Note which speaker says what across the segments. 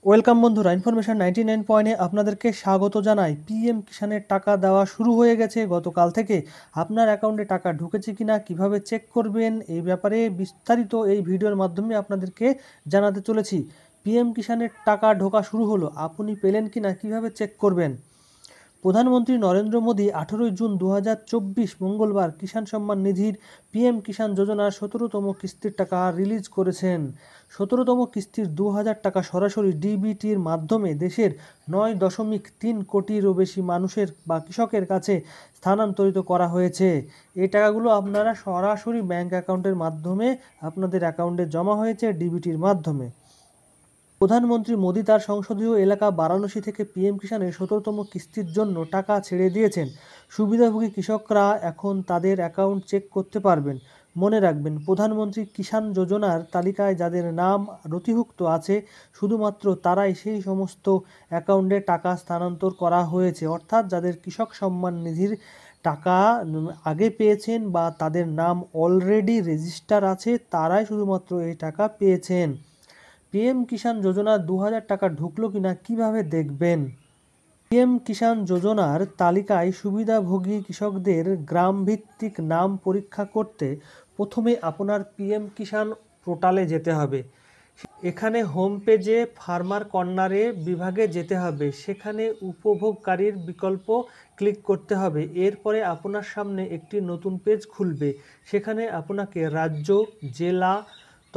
Speaker 1: Welcome বন্ধুরা, information 99 আপনাদেরকে স্বাগত জানাই। পিএম কিষাণের টাকা দেওয়া শুরু হয়ে গেছে গতকাল থেকে। আপনার অ্যাকাউন্টে টাকা ঢুকেছে কিনা, কিভাবে চেক করবেন, এই ব্যাপারে বিস্তারিত এই ভিডিওর মাধ্যমে আপনাদেরকে জানাতে চলেছি। পিএম কিষাণের টাকা ঢোকা শুরু হলো, আপনি পেলেন কিনা, কিভাবে চেক করবেন। প্রধানমন্ত্রী নরেন্দ্র মোদী 18 জুন 2024 মঙ্গলবার কিষাণ সম্মান নিধির পিএম কিষাণ যোজনার 17তম কিস্তির টাকা রিলিজ করেছেন। 17তম কিস্তির 2000 টাকা সরাসরি ডিবিটির মাধ্যমে দেশের 9.3 কোটিরও বেশি মানুষের বা কৃষকের কাছে স্থানান্তরিত করা হয়েছে। এই টাকাগুলো আপনারা সরাসরি ব্যাংক অ্যাকাউন্টের মাধ্যমে আপনাদের অ্যাকাউন্টে জমা হয়েছে ডিবিটির মাধ্যমে। প্রধানমন্ত্রী মোদী তার সংসদীয় এলাকা বারাণসী থেকে পিএম কিষাণের 17তম কিস্তির জন্য টাকা ছেড়ে দিয়েছেন। সুবিধাভোগী কৃষকরা এখন তাদের অ্যাকাউন্ট চেক করতে পারবেন। মনে রাখবেন, প্রধানমন্ত্রী কিষাণ যোজনার তালিকায় যাদের নাম নথিভুক্ত আছে শুধুমাত্র তারাই সেই সমস্ত অ্যাকাউন্টে টাকা স্থানান্তর করা হয়েছে। অর্থাৎ যাদের কৃষক সম্মান নিধির টাকা আগে পেয়েছেন বা তাদের নাম অলরেডি রেজিস্টার আছে, তারাই শুধুমাত্র এই টাকা পেয়েছেন। পিএম কিষাণ যোজনার 2000 টাকা ঢুকলো কিনা কিভাবে দেখবেন। পিএম কিষাণ যোজনার তালিকায় সুবিধাভোগী কৃষকদের গ্রামভিত্তিক নাম পরীক্ষা করতে প্রথমে আপনার পিএম কিষাণ পোর্টালে যেতে হবে। এখানে হোম পেজে ফার্মার কর্নারে বিভাগে যেতে হবে, সেখানে উপভোগকারীর বিকল্প ক্লিক করতে হবে। এরপরে আপনার সামনে একটি নতুন পেজ খুলবে। সেখানে আপনাকে রাজ্য, জেলা,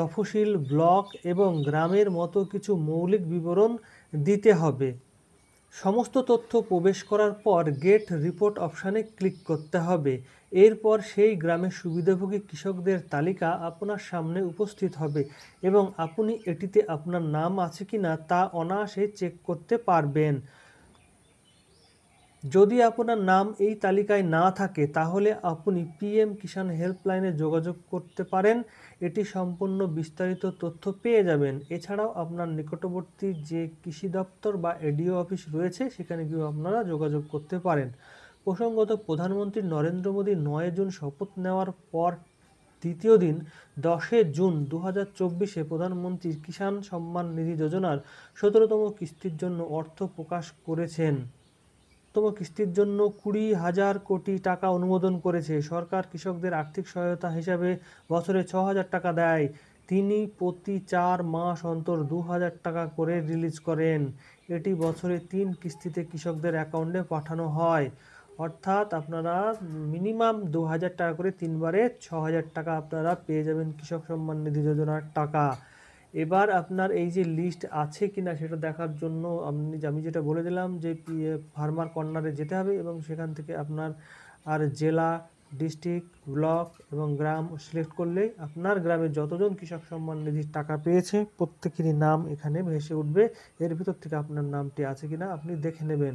Speaker 1: তফসিল, ব্লক এবং গ্রামের মতো কিছু মৌলিক বিবরণ দিতে হবে। সমস্ত তথ্য প্রবেশ করার পর গেট রিপোর্ট অপশানে ক্লিক করতে হবে। এরপর সেই গ্রামের সুবিধাভোগী কৃষকদের তালিকা আপনার সামনে উপস্থিত হবে এবং আপনি এটিতে আপনার নাম আছে কিনা তা অনায়াসে চেক করতে পারবেন। যদি আপনার নাম এই তালিকায় না থাকে তাহলে আপনি পিএম কিষাণ হেল্পলাইনে যোগাযোগ করতে পারেন। এটি সম্পূর্ণ বিস্তারিত তথ্য পেয়ে যাবেন। এছাড়াও আপনার নিকটবর্তী যে কৃষি দপ্তর বা এডিও অফিস রয়েছে সেখানে গিয়েও আপনারা যোগাযোগ করতে পারেন। প্রসঙ্গত, প্রধানমন্ত্রী নরেন্দ্র মোদী 9 জুন শপথ নেওয়ার পর দ্বিতীয় দিন 10 জুন 2024 প্রধানমন্ত্রী কিষাণ সম্মান নিধি যোজনার 17তম কিস্তির জন্য অর্থ প্রকাশ করেছেন। তম কিস্তির জন্য 20,000 কোটি টাকা অনুমোদন করেছে। সরকার কৃষকদের আর্থিক সহায়তা হিসাবে বছরে 6,000 টাকা দেয়। তিনি প্রতি 4 মাস অন্তর 2,000 টাকা করে রিলিজ করেন। এটি বছরে 3 কিস্তিতে কৃষকদের অ্যাকাউন্টে পাঠানো হয়। অর্থাৎ আপনারা মিনিমাম 2,000 টাকা করে 3 বারে 6,000 টাকা আপনারা পেয়ে যাবেন কৃষক সম্মান নিধি যোজনার টাকা। এবার আপনার এই যে লিস্ট আছে কিনা সেটা দেখার জন্য আমি যেটা বলে দিলাম যে ফার্মার কর্নারে যেতে হবে এবং সেখান থেকে আপনার জেলা, ডিস্ট্রিক্ট, ব্লক এবং গ্রাম সিলেক্ট করলেই আপনার গ্রামে যতজন কৃষক সম্মান নিধির টাকা পেয়েছে প্রত্যেকেরই নাম এখানে ভেসে উঠবে। এর ভিতর থেকে আপনার নামটি আছে কিনা আপনি দেখে নেবেন।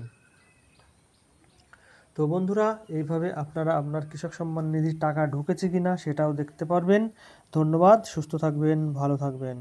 Speaker 1: তো বন্ধুরা, এইভাবে আপনারা আপনার কৃষক সম্মান নিধির টাকা ঢুকেছে কিনা সেটাও দেখতে পারবেন। ধন্যবাদ, সুস্থ থাকবেন, ভালো থাকবেন।